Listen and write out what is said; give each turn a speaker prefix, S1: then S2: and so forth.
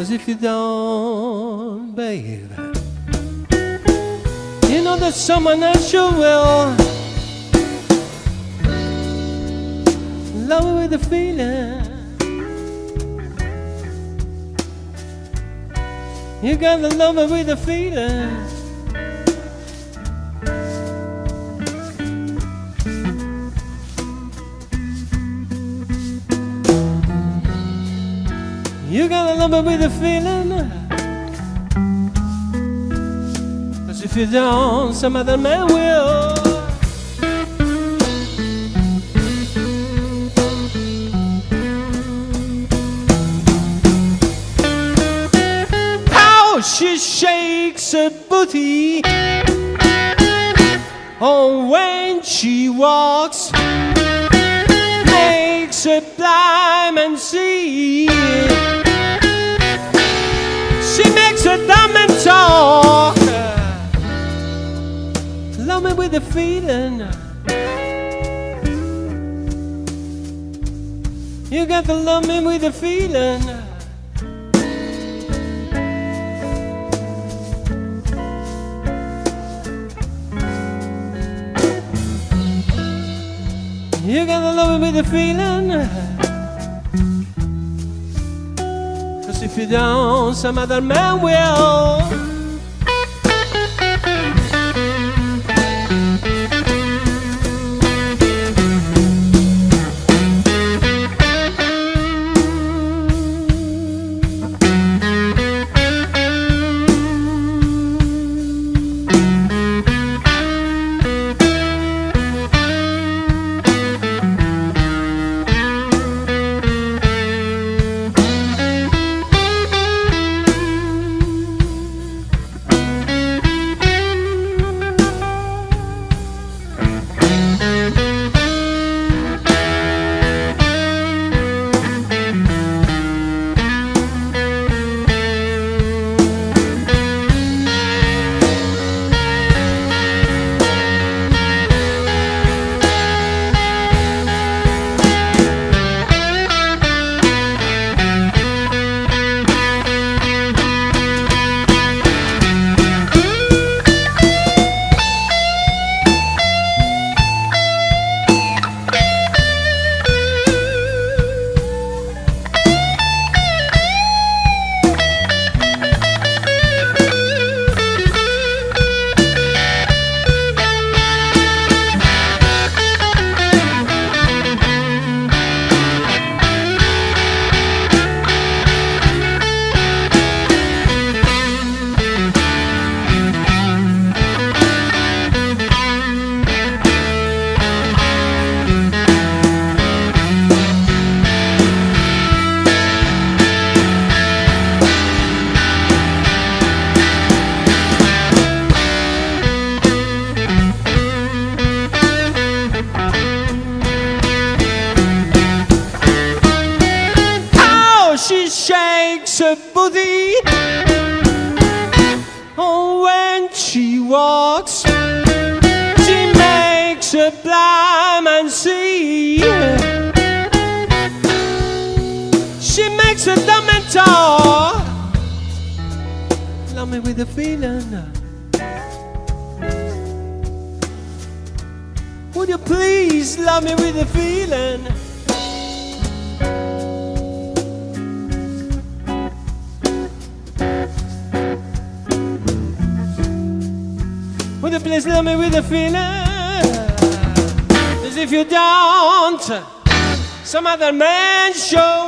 S1: 'Cause if you don't, baby, you know there's someone else you will love me with the feeling. You gotta love me with the feeling. You gotta love me with the feeling. 'Cause if you don't, some other man will. How she shakes her booty, oh, when she walks, makes her blind and see. She makes her dumb and talk. Love me with the feeling. You got to love me with the feeling. You got to love me with the feeling. If you don't, some other man will. She shakes her booty, oh, when she walks, she makes her blind and see. She makes her dumb and talk. Love me with the feeling. Would you please love me with the feeling? Would you please love me with a feeling? As if you don't, some other man show.